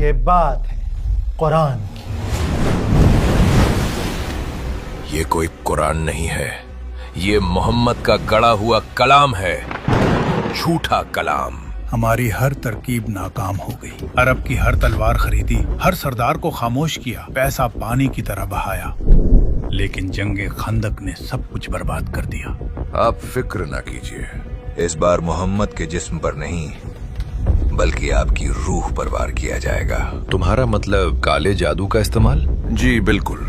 یہ بات ہے قرآن کی. یہ کوئی قرآن نہیں ہے، یہ محمد کا گڑا ہوا کلام ہے، جھوٹا کلام. ہماری ہر ترکیب ناکام ہو گئی. عرب کی ہر تلوار خریدی، ہر سردار کو خاموش کیا، پیسہ پانی کی طرح بہایا، لیکن جنگ خندق نے سب کچھ برباد کر دیا. آپ فکر نہ کیجیے، اس بار محمد کے جسم پر نہیں بلکہ آپ کی روح پر وار کیا جائے گا. تمہارا مطلب کالے جادو کا استعمال؟ جی بالکل.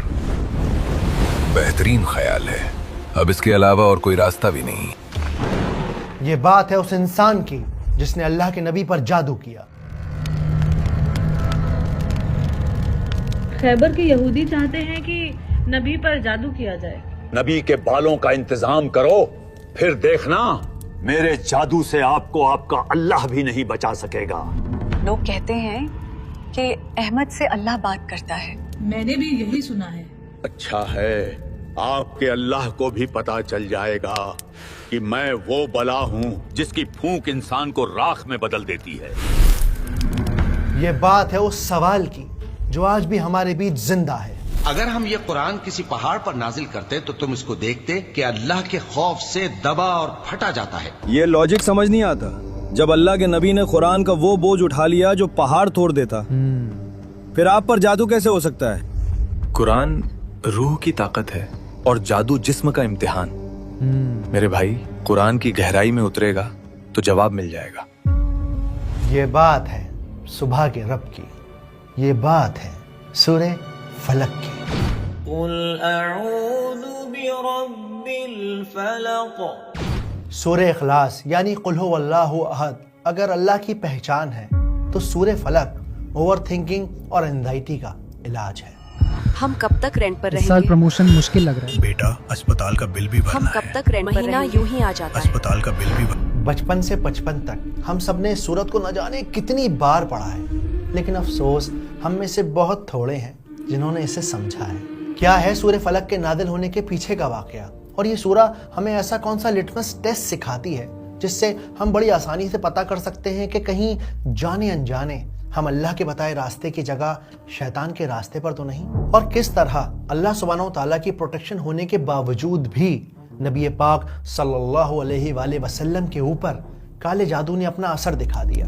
بہترین خیال ہے. اب اس کے علاوہ اور کوئی راستہ بھی نہیں. یہ بات ہے اس انسان کی جس نے اللہ کے نبی پر جادو کیا. خیبر کے یہودی چاہتے ہیں کہ نبی پر جادو کیا جائے. نبی کے بالوں کا انتظام کرو، پھر دیکھنا میرے جادو سے آپ کو آپ کا اللہ بھی نہیں بچا سکے گا. لوگ کہتے ہیں کہ احمد سے اللہ بات کرتا ہے. میں نے بھی یہی سنا ہے. اچھا ہے، آپ کے اللہ کو بھی پتا چل جائے گا کہ میں وہ بلا ہوں جس کی پھونک انسان کو راکھ میں بدل دیتی ہے. یہ بات ہے اس سوال کی جو آج بھی ہمارے بیچ زندہ ہے. اگر ہم یہ قرآن کسی پہاڑ پر نازل کرتے تو تم اس کو دیکھتے کہ اللہ کے خوف سے دبا اور پھٹا جاتا ہے. یہ لاجک سمجھ نہیں آتا. جب اللہ کے نبی نے قرآن کا وہ بوجھ اٹھا لیا جو پہاڑ توڑ دیتا، پھر آپ پر جادو کیسے ہو سکتا ہے؟ قرآن روح کی طاقت ہے اور جادو جسم کا امتحان. میرے بھائی، قرآن کی گہرائی میں اترے گا تو جواب مل جائے گا. یہ بات ہے صبح کے رب کی. یہ بات ہے سورہ فلق کی. قل اعوذ برب الفلق. سورہ اخلاص یعنی قل هو اللہ احد اگر اللہ کی پہچان ہے تو سورہ فلق اوور تھنکنگ اور انزائٹی کا علاج ہے. ہم کب تک رینٹ پر رہیں سال گے؟ پروموشن مشکل لگ رہا ہے. بیٹا، اسپتال کا بل بھی ہم بھرنا کب ہے. تک رینٹ پر رہیں گے؟ مہینہ یوں ہی آ جاتا ہے. اسپتال کا بل بھی بچپن سے 55 تک ہم سب نے اس سورت کو نہ جانے کتنی بار پڑھا ہے، لیکن افسوس ہم میں سے بہت تھوڑے ہیں جنہوں نے اسے سمجھا ہے. کیا ہے سورہ فلق کے نازل ہونے کے پیچھے کا واقعہ، اور یہ سورہ ہمیں ایسا کون سا لٹمس ٹیسٹ سکھاتی ہے جس سے ہم بڑی آسانی سے پتہ کر سکتے ہیں کہ کہیں جانے انجانے ہم اللہ کے بتائے راستے کی جگہ شیطان کے راستے پر تو نہیں، اور کس طرح اللہ سبحانہ و تعالیٰ کی پروٹیکشن ہونے کے باوجود بھی نبی پاک صلی اللہ علیہ وآلہ وسلم کے اوپر کالے جادو نے اپنا اثر دکھا دیا.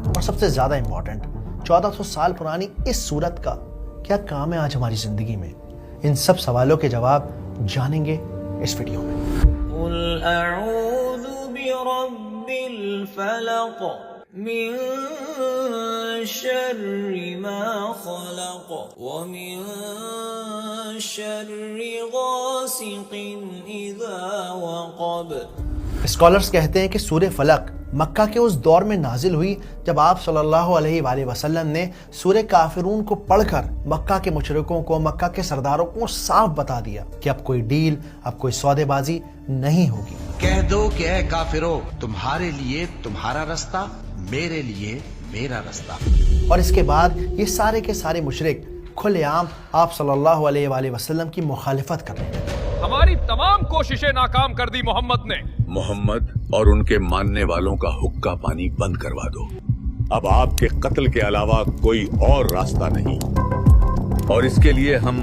اور سب سے زیادہ امپورٹنٹ، 1400 سال پرانی اس سورت کا کیا کام ہے آج ہماری زندگی میں؟ ان سب سوالوں کے جواب جانیں گے اس ویڈیو میں. قل اعوذ برب الفلق من شر ما خلق ومن شر غاسق اذا وقب. اسکالرز کہتے ہیں کہ سورہ فلق مکہ کے اس دور میں نازل ہوئی جب آپ صلی اللہ علیہ وآلہ وسلم نے سورہ کافرون کو پڑھ کر مکہ کے مشرکوں کو، مکہ کے سرداروں کو صاف بتا دیا کہ اب کوئی ڈیل، اب کوئی سودے بازی نہیں ہوگی. کہہ دو کہ اے کافرو، تمہارے لیے تمہارا رستہ، میرے لیے میرا رستہ. اور اس کے بعد یہ سارے کے سارے مشرک کھلے عام آپ صلی اللہ علیہ وآلہ وسلم کی مخالفت کر رہے ہیں. ہماری تمام کوششیں ناکام کر دی محمد نے. محمد اور ان کے ماننے والوں کا حقہ پانی بند کروا دو. اب آپ کے قتل کے علاوہ کوئی اور راستہ نہیں، اور اس کے لیے ہم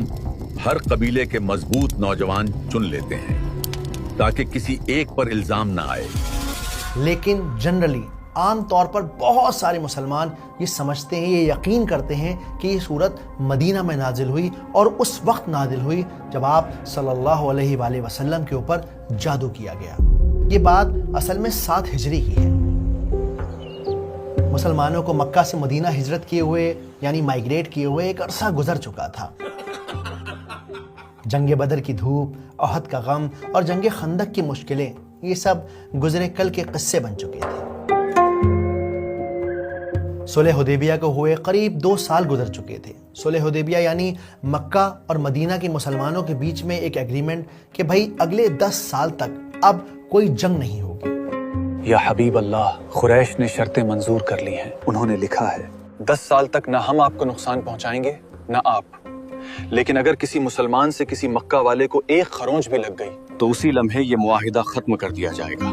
ہر قبیلے کے مضبوط نوجوان چن لیتے ہیں تاکہ کسی ایک پر الزام نہ آئے. لیکن جنرلی عام طور پر بہت سارے مسلمان یہ سمجھتے ہیں، یہ یقین کرتے ہیں کہ یہ سورت مدینہ میں نازل ہوئی اور اس وقت نازل ہوئی جب آپ صلی اللہ علیہ وآلہ وسلم کے اوپر جادو کیا گیا. یہ بات اصل میں 7 ہجری کی ہے. مسلمانوں کو مکہ سے مدینہ ہجرت کیے ہوئے یعنی مائیگریٹ کیے ہوئے ایک عرصہ گزر چکا تھا. جنگ بدر کی دھوپ، احد کا غم اور جنگ خندق کی مشکلیں، یہ سب گزرے کل کے قصے بن چکے تھے. صلح حدیبیہ کو ہوئے قریب 2 سال گزر چکے تھے. صلح حدیبیہ یعنی مکہ اور مدینہ کے مسلمانوں کے بیچ میں ایک ایگریمنٹ کہ بھائی اگلے 10 سال تک اب کوئی جنگ نہیں ہوگی. یا حبیب اللہ، قریش نے شرطیں منظور کر لی ہیں. انہوں نے لکھا ہے 10 سال تک نہ ہم آپ کو نقصان پہنچائیں گے نہ آپ، لیکن اگر کسی مسلمان سے کسی مکہ والے کو ایک خرونچ بھی لگ گئی تو اسی لمحے یہ معاہدہ ختم کر دیا جائے گا.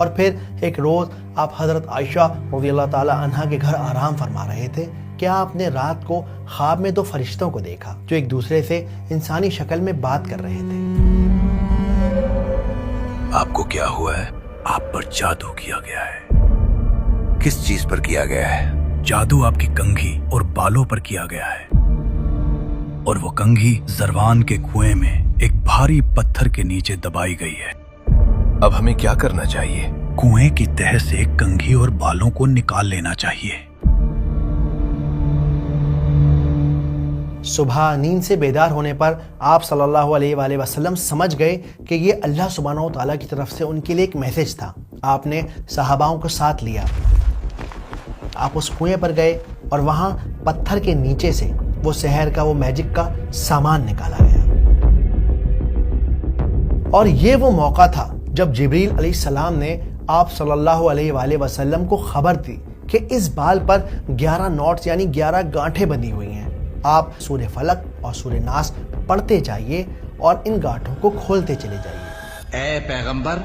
اور پھر ایک روز آپ حضرت عائشہ رضی اللہ تعالی عنہا کے گھر آرام فرما رہے تھے کہ آپ نے رات کو خواب میں 2 فرشتوں کو دیکھا جو ایک دوسرے سے انسانی شکل میں بات کر رہے تھے۔ آپ کو کیا ہوا ہے؟ آپ پر جادو کیا گیا ہے۔ کس چیز پر کیا گیا ہے؟ جادو آپ کی کنگھی اور بالوں پر کیا گیا ہے، اور وہ کنگھی زروان کے کنویں میں ایک بھاری پتھر کے نیچے دبائی گئی ہے۔ اب ہمیں کیا کرنا چاہیے؟ کنویں کی تہہ سے کنگھی اور بالوں کو نکال لینا چاہیے۔ صبح نیند سے بیدار ہونے پر آپ صلی اللہ علیہ وآلہ وسلم سمجھ گئے کہ یہ اللہ سبحانہ و تعالیٰ کی طرف سے ان کے لیے ایک میسج تھا۔ آپ نے صحاباؤں کو ساتھ لیا، آپ اس کنویں پر گئے اور وہاں پتھر کے نیچے سے وہ سحر کا وہ میجک کا سامان نکالا گیا۔ اور یہ وہ موقع تھا جب جبریل علیہ السلام نے آپ صلی اللہ علیہ وآلہ وسلم کو خبر دی کہ اس بال پر 11 نوٹس یعنی 11 گانٹھیں بندھی ہوئی ہیں۔ آپ سورہ فلق اور سورہ ناس پڑھتے جائیے اور ان گانٹھوں کو کھولتے چلے جائیے۔ اے پیغمبر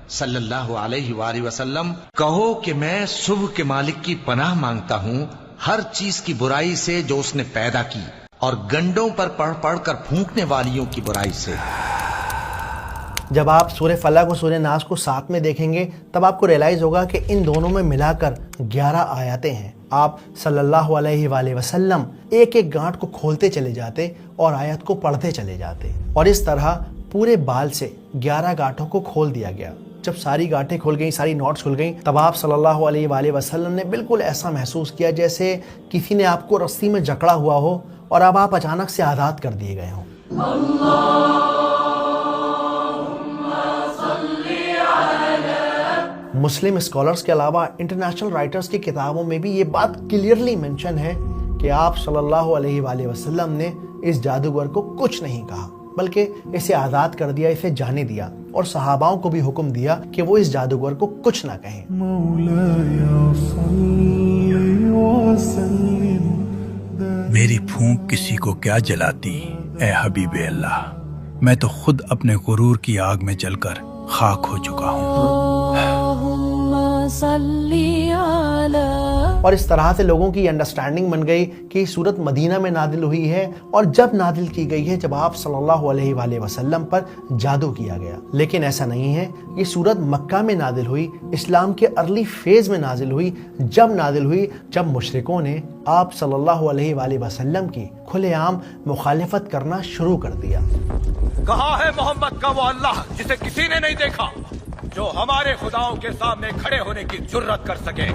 صلی اللہ علیہ وآلہ وسلم، کہو کہ میں صبح کے مالک کی پناہ مانگتا ہوں ہر چیز کی برائی سے جو اس نے پیدا کی، اور گنڈوں پر پڑھ پڑھ کر پھونکنے والیوں کی برائی سے۔ جب آپ سورہ فلق اور سورہ ناس کو ساتھ میں دیکھیں گے تب آپ کو ریلائز ہوگا کہ ان دونوں میں ملا کر 11 آیاتیں ہیں۔ آپ صلی اللہ علیہ وآلہ وسلم ایک ایک گانٹھ کو کھولتے چلے جاتے اور آیت کو پڑھتے چلے جاتے، اور اس طرح پورے بال سے 11 گانٹھوں کو کھول دیا گیا۔ جب ساری گانٹھیں کھل گئیں، ساری نوٹس کھل گئیں، تب آپ صلی اللہ علیہ وآلہ وسلم نے بالکل ایسا محسوس کیا جیسے کسی نے آپ کو رسی میں جکڑا ہوا ہو اور اب آپ اچانک سے آزاد کر دیے گئے ہوں۔ مسلم اسکالرز کے علاوہ انٹرنیشنل رائٹرز کی کتابوں میں بھی یہ بات کلیئرلی مینشن ہے کہ آپ صلی اللہ علیہ وآلہ وسلم نے اس جادوگر کو کچھ نہیں کہا، بلکہ اسے آزاد کر دیا، اسے جانے دیا، اور صحاباؤں کو بھی حکم دیا کہ وہ اس جادوگر کو کچھ نہ کہیں۔ میری پھونک کسی کو کیا جلاتی اے حبیب اللہ، میں تو خود اپنے غرور کی آگ میں جل کر خاک ہو چکا ہوں۔ اور اس طرح سے لوگوں کی انڈرسٹینڈنگ بن گئی کہ یہ سورت مدینہ میں نازل ہوئی ہے، اور جب نازل کی گئی ہے جب آپ صلی اللہ علیہ وآلہ وسلم پر جادو کیا گیا۔ لیکن ایسا نہیں ہے، یہ سورت مکہ میں نازل ہوئی، اسلام کے ارلی فیز میں نازل ہوئی، جب مشرکوں نے آپ صلی اللہ علیہ وآلہ وسلم کی کھلے عام مخالفت کرنا شروع کر دیا۔ کہاں ہے محمد کا وہ اللہ جسے کسی نے نہیں دیکھا، جو ہمارے خداؤں کے سامنے کھڑے ہونے کی جرت کر سکے؟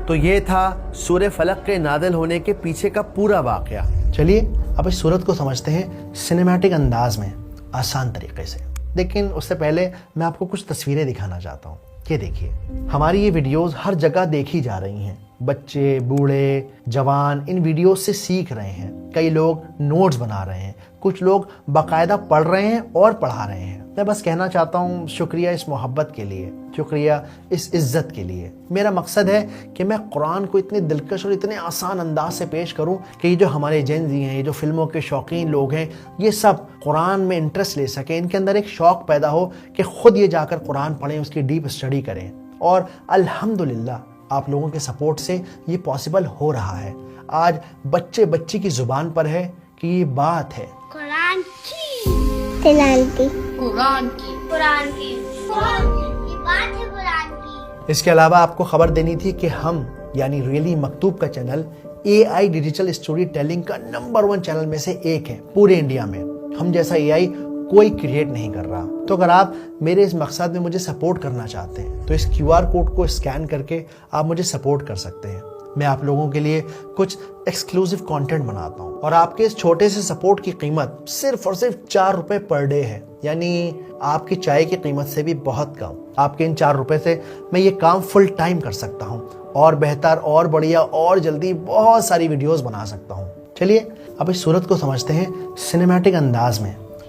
تو یہ تھا سورہ فلق کے نازل ہونے کے پیچھے کا پورا واقعہ۔ چلیے اب اس سورت کو سمجھتے ہیں سنیمیٹک انداز میں، آسان طریقے سے۔ لیکن اس سے پہلے میں آپ کو کچھ تصویریں دکھانا چاہتا ہوں۔ یہ دیکھیے، ہماری یہ ویڈیوز ہر جگہ دیکھی جا رہی ہیں، بچے، بوڑھے، جوان ان ویڈیوز سے سیکھ رہے ہیں، کئی لوگ نوٹس بنا رہے ہیں، کچھ لوگ باقاعدہ پڑھ رہے ہیں اور پڑھا رہے ہیں۔ میں بس کہنا چاہتا ہوں شکریہ اس محبت کے لیے، شکریہ اس عزت کے لیے۔ میرا مقصد ہے کہ میں قرآن کو اتنے دلکش اور اتنے آسان انداز سے پیش کروں کہ یہ جو ہمارے جین زی ہیں، یہ جو فلموں کے شوقین لوگ ہیں، یہ سب قرآن میں انٹرسٹ لے سکیں، ان کے اندر ایک شوق پیدا ہو کہ خود یہ جا کر قرآن پڑھیں، اس کی ڈیپ اسٹڈی کریں۔ اور الحمدللہ آپ لوگوں کے سپورٹ سے یہ پاسبل ہو رہا ہے۔ آج بچے بچی کی زبان پر ہے کہ یہ بات ہے قرآن کی، قرآن کی، قرآن کی، قرآن کی، یہ بات ہے قرآن کی۔ اس کے علاوہ آپ کو خبر دینی تھی کہ ہم یعنی ریئلی مکتوب کا channel AI digital story telling کا نمبر 1 چینل میں سے ایک ہے پورے انڈیا میں۔ ہم جیسا AI کوئی کریٹ نہیں کر رہا۔ تو اگر آپ میرے اس مقصد میں مجھے سپورٹ کرنا چاہتے ہیں تو اس QR کوڈ کو اسکین کر کے آپ مجھے سپورٹ کر سکتے ہیں۔ میں آپ لوگوں کے لیے کچھ ایکسکلوزیو کانٹینٹ بناتا ہوں، اور آپ کے اس چھوٹے سے سپورٹ کی قیمت صرف اور صرف 4 روپے پر ڈے ہے، یعنی آپ کی چائے کی قیمت سے بھی بہت کم۔ آپ کے ان 4 روپے سے میں یہ کام فل ٹائم کر سکتا ہوں، اور بہتر اور بڑھیا اور جلدی بہت ساری ویڈیوز بنا سکتا ہوں۔ چلیے اب اس صورت کو سمجھتے ہیں سنیمیٹک انداز میں،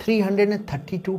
332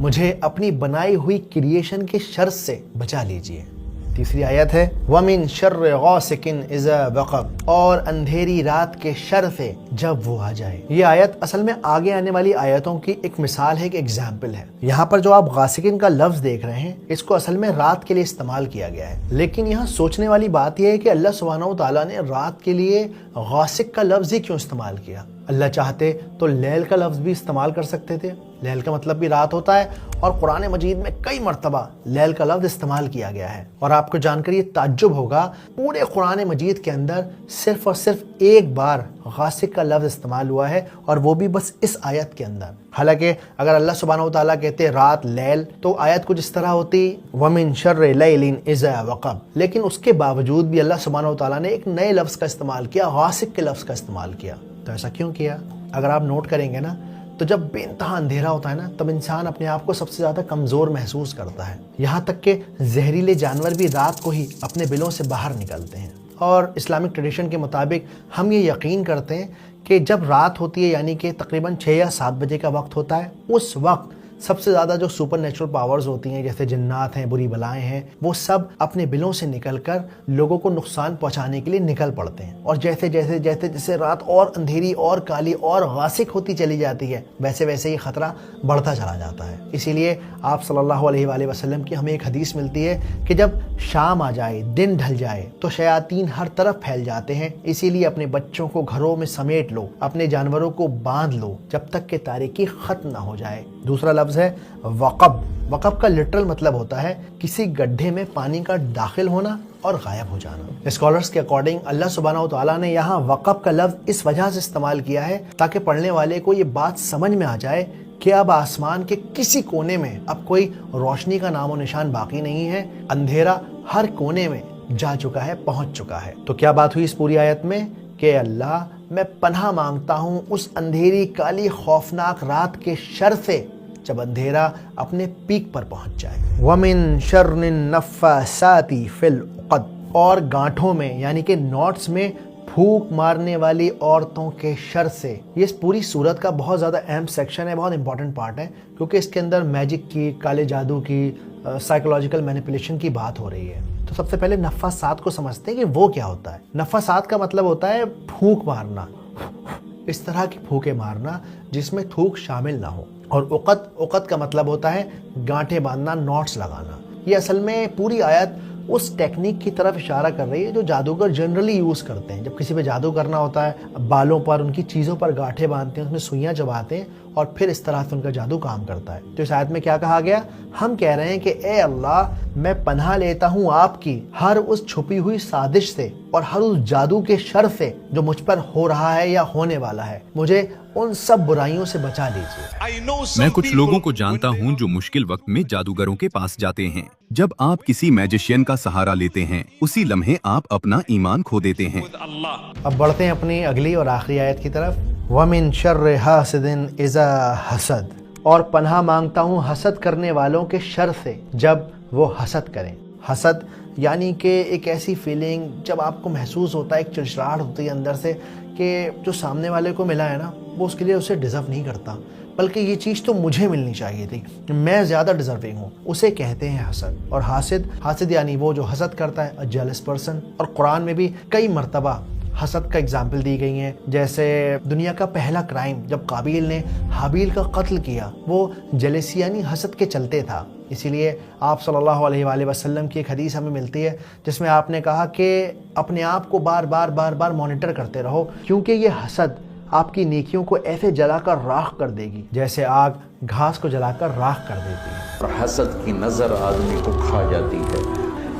مجھے اپنی بنائی ہوئی کریشن کے شر سے بچا لیجئے۔ تیسری آیت ہے وَمِن شَرِّ غَاسِقٍ إِذَا وَقَبَ، اور اندھیری رات کے شر سے جب وہ آ جائے۔ یہ آیت اصل میں آگے آنے والی آیتوں کی ایک مثال ہے، ایک ایگزامپل ہے۔ یہاں پر جو آپ غاسقین کا لفظ دیکھ رہے ہیں اس کو اصل میں رات کے لیے استعمال کیا گیا ہے، لیکن یہاں سوچنے والی بات یہ ہے کہ اللہ سبحانہ و تعالیٰ نے رات کے لیے غاسق کا لفظ ہی کیوں استعمال کیا؟ اللہ چاہتے تو لیل کا لفظ بھی استعمال کر سکتے تھے، لیل کا مطلب بھی رات ہوتا ہے، اور قرآن مجید میں کئی مرتبہ لیل کا لفظ استعمال کیا گیا ہے۔ اور آپ کو جان کر یہ تعجب ہوگا، پورے قرآن مجید کے اندر صرف اور صرف ایک بار غاسق کا لفظ استعمال ہوا ہے، اور وہ بھی بس اس آیت کے اندر۔ حالانکہ اگر اللہ سبحانہ و تعالیٰ کہتے رات لیل تو آیت کچھ اس طرح ہوتی وَمِن شَرِّ لَيْلٍ إِذَا وَقَبَ، لیکن اس کے باوجود بھی اللہ سبحانہ و تعالیٰ نے ایک نئے لفظ کا استعمال کیا، غاسق کے لفظ کا استعمال کیا۔ تو ایسا کیوں کیا؟ اگر آپ نوٹ کریں گے نا تو جب بے انتہا اندھیرا ہوتا ہے نا تب انسان اپنے آپ کو سب سے زیادہ کمزور محسوس کرتا ہے، یہاں تک کہ زہریلے جانور بھی رات کو ہی اپنے بلوں سے باہر نکلتے ہیں۔ اور اسلامک ٹریڈیشن کے مطابق ہم یہ یقین کرتے ہیں کہ جب رات ہوتی ہے، یعنی کہ تقریباً 6 یا 7 بجے کا وقت ہوتا ہے، اس وقت سب سے زیادہ جو سپر نیچرل پاورز ہوتی ہیں، جیسے جنات ہیں، بری بلائیں ہیں، وہ سب اپنے بلوں سے نکل کر لوگوں کو نقصان پہنچانے کے لیے نکل پڑتے ہیں۔ اور جیسے رات اور اندھیری اور کالی اور غاسق ہوتی چلی جاتی ہے، ویسے یہ خطرہ بڑھتا چلا جاتا ہے۔ اسی لیے آپ صلی اللہ علیہ وآلہ وسلم کی ہمیں ایک حدیث ملتی ہے کہ جب شام آ جائے، دن ڈھل جائے تو شیاطین ہر طرف پھیل جاتے ہیں، اسی لیے اپنے بچوں کو گھروں میں سمیٹ لو، اپنے جانوروں کو باندھ لو جب تک کہ تاریکی ختم نہ ہو جائے۔ دوسرا لفظ ہے وقب۔ وقب کا لٹرل مطلب ہوتا ہے کسی گڈھے میں پانی کا داخل ہونا اور غائب ہو جانا۔ اسکالرز کے اکارڈنگ اللہ سبحانہ و تعالیٰ نے یہاں وقب کا لفظ اس وجہ سے استعمال کیا ہے تاکہ پڑھنے والے کو یہ بات سمجھ میں آ جائے کہ اب آسمان کے کسی کونے میں اب کوئی روشنی کا نام و نشان باقی نہیں ہے، اندھیرا ہر کونے میں جا چکا ہے، پہنچ چکا ہے۔ تو کیا بات ہوئی اس پوری آیت میں کہ اللہ میں پناہ مانگتا ہوں اس اندھیری کالی خوفناک رات کے شر سے جب اندھیرا اپنے پیک پر پہنچ جائے۔ وَمِن شَرِّ النَّفَّاثَاتِ فِي الْعُقَدِ، اور گانٹھوں میں یعنی کہ نوٹس میں پھونک مارنے والی عورتوں کے شر سے۔ یہ اس پوری سورت کا بہت زیادہ اہم سیکشن ہے، بہت امپورٹنٹ پارٹ ہے، کیونکہ اس کے اندر میجک کی، کالے جادو کی، سائیکولوجیکل مینیپولیشن کی بات ہو رہی ہے۔ تو سب سے پہلے نفاسات کو سمجھتے ہیں کہ وہ کیا ہوتا ہے۔ نفاسات کا مطلب ہوتا ہے پھونک مارنا، اس طرح کی پھونکے مارنا جس میں تھوک شامل نہ ہو۔ اور عقد کا مطلب ہوتا ہے گانٹھیں باندھنا، نوٹس لگانا۔ یہ اصل میں پوری آیت اس ٹیکنیک کی طرف اشارہ کر رہی ہے جو جادوگر جنرلی یوز کرتے ہیں۔ جب کسی پہ جادو کرنا ہوتا ہے، بالوں پر، ان کی چیزوں پر گانٹھیں باندھتے ہیں، اس میں سوئیاں چباتے ہیں، اور پھر اس طرح سے ان کا جادو کام کرتا ہے۔ تو اس آیت میں کیا کہا گیا؟ ہم کہہ رہے ہیں کہ اے اللہ، میں پناہ لیتا ہوں آپ کی ہر اس چھپی ہوئی سازش سے اور ہر اس جادو کے شر سے جو مجھ پر ہو رہا ہے یا ہونے والا ہے، مجھے ان سب برائیوں سے بچا لیجیے۔ میں کچھ لوگوں کو جانتا ہوں جو مشکل وقت میں جادوگروں کے پاس جاتے ہیں۔ جب آپ کسی میجیشین کا سہارا لیتے ہیں، اسی لمحے آپ اپنا ایمان کھو دیتے ہیں۔ اب بڑھتے ہیں اپنی اگلی اور آخری آیت کی طرف۔ وَمِن شَرِّ حَاسِدٍ إِذَا حَسَدَ، اور پناہ مانگتا ہوں حسد کرنے والوں کے شر سے جب وہ حسد کریں۔ حسد یعنی کہ ایک ایسی فیلنگ جب آپ کو محسوس ہوتا ہے، ایک چڑچڑاہٹ ہوتی ہے اندر سے کہ جو سامنے والے کو ملا ہے نا وہ اس کے لیے اسے ڈیزرو نہیں کرتا، بلکہ یہ چیز تو مجھے ملنی چاہیے تھی، میں زیادہ ڈیزرونگ ہوں، اسے کہتے ہیں حسد۔ اور حاسد یعنی وہ جو حسد کرتا ہے، a jealous person۔ اور قرآن میں بھی کئی مرتبہ حسد کا اگزامپل دی گئی ہیں، جیسے دنیا کا پہلا کرائم جب قابیل نے حابیل کا قتل کیا، وہ جیلسی یعنی حسد کے چلتے تھا۔ اسی لیے آپ صلی اللہ علیہ وآلہ وسلم کی ایک حدیث ہمیں ملتی ہے جس میں آپ نے کہا کہ اپنے آپ کو بار بار مانیٹر کرتے رہو، کیونکہ یہ حسد آپ کی نیکیوں کو ایسے جلا کر راکھ کر دے گی جیسے آگ گھاس کو جلا کر راکھ کر دیتی ہے۔ اور حسد کی نظر آدمی کو کھا جاتی ہے،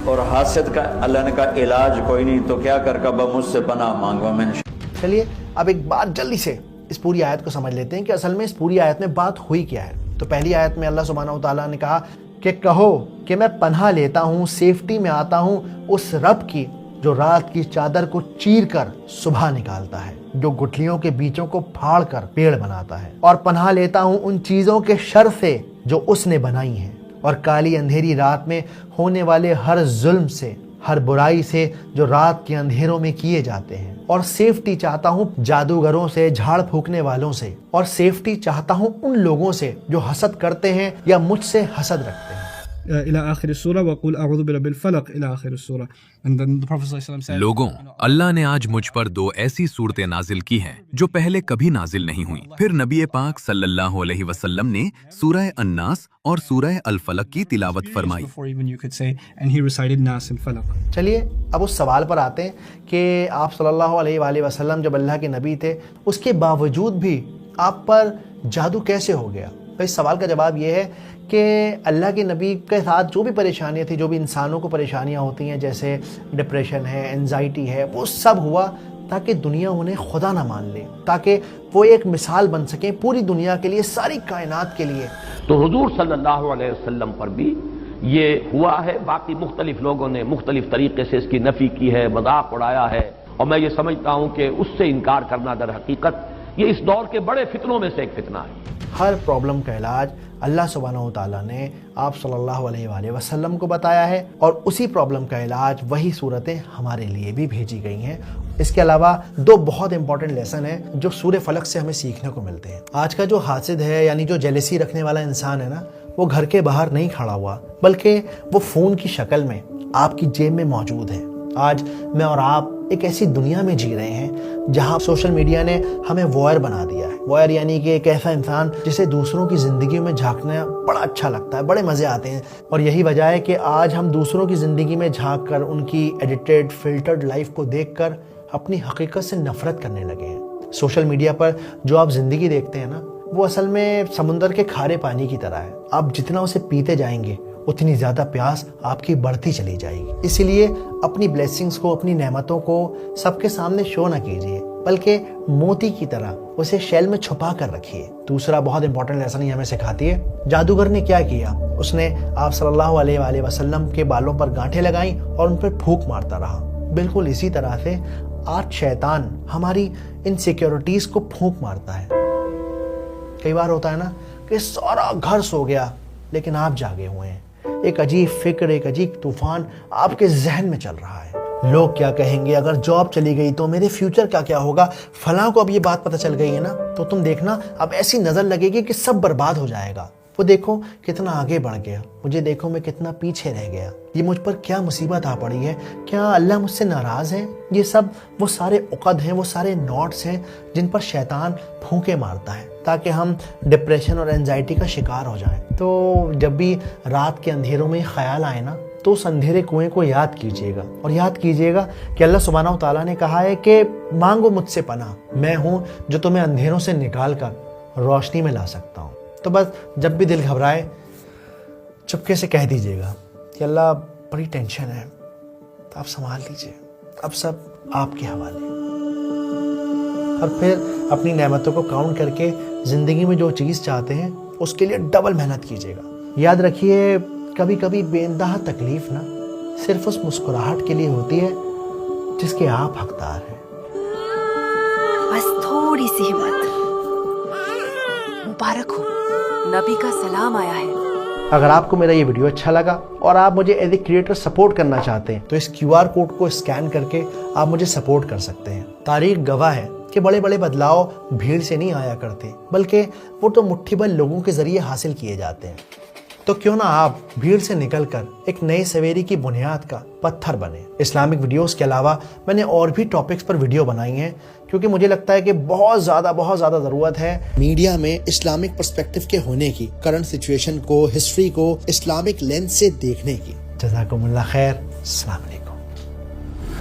اور حاسد کا اللہ نے کا علاج کوئی نہیں، تو کیا کر کبا مجھ سے پناہ مانگو میں نے۔ چلیے اب ایک بات جلدی سے اس پوری آیت کو سمجھ لیتے ہیں کہ اصل میں اس پوری آیت میں بات ہوئی کیا ہے۔ تو پہلی آیت میں اللہ سبحانہ و تعالیٰ نے کہا کہ کہو کہ میں پناہ لیتا ہوں، سیفٹی میں آتا ہوں اس رب کی جو رات کی چادر کو چیر کر صبح نکالتا ہے، جو گٹھلیوں کے بیچوں کو پھاڑ کر پیڑ بناتا ہے، اور پناہ لیتا ہوں ان چیزوں کے شر سے جو اس نے بنائی ہیں، اور کالی اندھیری رات میں ہونے والے ہر ظلم سے، ہر برائی سے جو رات کے اندھیروں میں کیے جاتے ہیں، اور سیفٹی چاہتا ہوں جادوگروں سے، جھاڑ پھونکنے والوں سے، اور سیفٹی چاہتا ہوں ان لوگوں سے جو حسد کرتے ہیں یا مجھ سے حسد رکھتے ہیں۔ الى آخر السورہ وقل اعوذ برب الفلق الى آخر السورہ. And then the Prophet ﷺ said, لوگوں، اللہ نے آج مجھ پر 2 ایسی صورتیں نازل کی ہیں جو پہلے کبھی نازل نہیں ہوئیں۔ پھر نبی پاک صلی اللہ علیہ وسلم نے سورہ الناس اور سورہ الفلق کی تلاوت فرمائی۔ before even you could say, and he recited Nas and Falaq. چلیے اب اس سوال پر آتے ہیں کہ آپ صلی اللہ علیہ وآلہ وسلم جب اللہ کے نبی تھے، اس کے باوجود بھی آپ پر جادو کیسے ہو گیا؟ تو اس سوال کا جواب یہ ہے کہ اللہ کے نبی کے ساتھ جو بھی پریشانیاں تھیں، جو بھی انسانوں کو پریشانیاں ہوتی ہیں، جیسے ڈپریشن ہے، انزائٹی ہے، وہ سب ہوا تاکہ دنیا انہیں خدا نہ مان لے، تاکہ وہ ایک مثال بن سکیں پوری دنیا کے لیے، ساری کائنات کے لیے۔ تو حضور صلی اللہ علیہ وسلم پر بھی یہ ہوا ہے۔ باقی مختلف لوگوں نے مختلف طریقے سے اس کی نفی کی ہے، مذاق اڑایا ہے، اور میں یہ سمجھتا ہوں کہ اس سے انکار کرنا در حقیقت یہ اس دور کے بڑے فتنوں میں سے ایک فتنہ ہے۔ ہر پرابلم کا علاج اللہ سبحانہ و تعالیٰ نے آپ صلی اللہ علیہ وآلہ وسلم کو بتایا ہے، اور اسی پرابلم کا علاج وہی صورتیں ہمارے لیے بھی بھیجی گئی ہیں۔ اس کے علاوہ 2 بہت امپورٹنٹ لیسن ہیں جو سورہ فلق سے ہمیں سیکھنے کو ملتے ہیں۔ آج کا جو حاسد ہے، یعنی جو جیلسی رکھنے والا انسان ہے نا، وہ گھر کے باہر نہیں کھڑا ہوا، بلکہ وہ فون کی شکل میں آپ کی جیب میں موجود ہے۔ آج میں اور آپ ایک ایسی دنیا میں جی رہے ہیں جہاں سوشل میڈیا نے ہمیں وائر بنا دیا ہے۔ وائر یعنی کہ ایک ایسا انسان جسے دوسروں کی زندگی میں جھانکنا بڑا اچھا لگتا ہے، بڑے مزے آتے ہیں، اور یہی وجہ ہے کہ آج ہم دوسروں کی زندگی میں جھانک کر ان کی ایڈیٹڈ فلٹرڈ لائف کو دیکھ کر اپنی حقیقت سے نفرت کرنے لگے ہیں۔ سوشل میڈیا پر جو آپ زندگی دیکھتے ہیں نا، وہ اصل میں سمندر کے کھارے پانی کی طرح ہے۔ آپ جتنا اسے پیتے جائیں گے اتنی زیادہ پیاس آپ کی بڑھتی چلی جائے گی۔ اسی لیے اپنی بلیسنگز کو، اپنی نعمتوں کو سب کے سامنے شو نہ کیجیے، بلکہ موتی کی طرح اسے شیل میں چھپا کر رکھیے۔ دوسرا بہت امپورٹنٹ لیسن یہ ہمیں سکھاتی ہے، جادوگر نے کیا کیا؟ اس نے آپ صلی اللہ علیہ وآلہ وسلم کے بالوں پر گانٹھیں لگائیں اور ان پر پھونک مارتا رہا۔ بالکل اسی طرح سے آج شیطان ہماری انسیکیورٹیز کو پھونک مارتا ہے۔ کئی بار ہوتا ہے نا کہ سارا گھر سو گیا لیکن آپ جاگے ہوئے ہیں، ایک عجیب فکر، ایک عجیب طوفان آپ کے ذہن میں چل رہا ہے۔ لوگ کیا کہیں گے؟ اگر جاب چلی گئی تو میرے فیوچر کا کیا ہوگا؟ فلاں کو اب یہ بات پتہ چل گئی ہے نا، تو تم دیکھنا اب ایسی نظر لگے گی کہ سب برباد ہو جائے گا۔ وہ دیکھو کتنا آگے بڑھ گیا، مجھے دیکھو میں کتنا پیچھے رہ گیا، یہ مجھ پر کیا مصیبت آ پڑی ہے، کیا اللہ مجھ سے ناراض ہے؟ یہ سب وہ سارے عقد ہیں، وہ سارے نوٹس ہیں جن پر شیطان پھونکے مارتا ہے تاکہ ہم ڈپریشن اور انزائٹی کا شکار ہو جائیں۔ تو جب بھی رات کے اندھیروں میں خیال آئے نا، تو اس اندھیرے کنویں کو یاد کیجیے گا، اور یاد کیجیے گا کہ اللہ سبحانہ و تعالیٰ نے کہا ہے کہ مانگو مجھ سے پناہ، میں ہوں جو تمہیں اندھیروں سے نکال کر روشنی میں لا سکتا ہوں۔ تو بس جب بھی دل گھبرائے چپکے سے کہہ دیجیے گا کہ اللہ بڑی ٹینشن ہے، تو آپ سنبھال لیجیے، اب سب آپ کے حوالے، اور پھر اپنی نعمتوں کو کاؤنٹ کر کے زندگی میں جو چیز چاہتے ہیں اس کے لیے ڈبل محنت کیجیے گا۔ یاد رکھیے کبھی کبھی بے انتہا تکلیف نا صرف اس مسکراہٹ کے لیے ہوتی ہے جس کے آپ حقدار ہیں۔ بس تھوڑی سی ہمت۔ مبارک ہو، نبی کا سلام آیا ہے۔ اگر آپ کو میرا یہ ویڈیو اچھا لگا اور آپ مجھے ایز اے کریٹر سپورٹ کرنا چاہتے ہیں تو اس QR کوڈ کو اسکین کر کے آپ مجھے سپورٹ کر سکتے ہیں۔ تاریخ گواہ ہے کہ بڑے بڑے بدلاؤ بھیڑ سے نہیں آیا کرتے، بلکہ وہ تو مٹھی بھر لوگوں کے ذریعے حاصل کیے جاتے ہیں۔ تو کیوں نہ آپ بھیڑ سے نکل کر ایک نئے سویری کی بنیاد کا پتھر بنے۔ اسلامک ویڈیوز کے علاوہ میں نے اور بھی ٹاپکس پر ویڈیو بنائی ہیں، کیونکہ مجھے لگتا ہے کہ بہت زیادہ ضرورت ہے میڈیا میں اسلامک پرسپیکٹو کے ہونے کی، کرنٹ سچویشن کو، ہسٹری کو اسلامک لینس سے دیکھنے کی۔ جزاکم اللہ خیر، السلام علیکم۔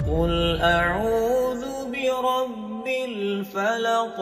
قل اعوذ برب الفلق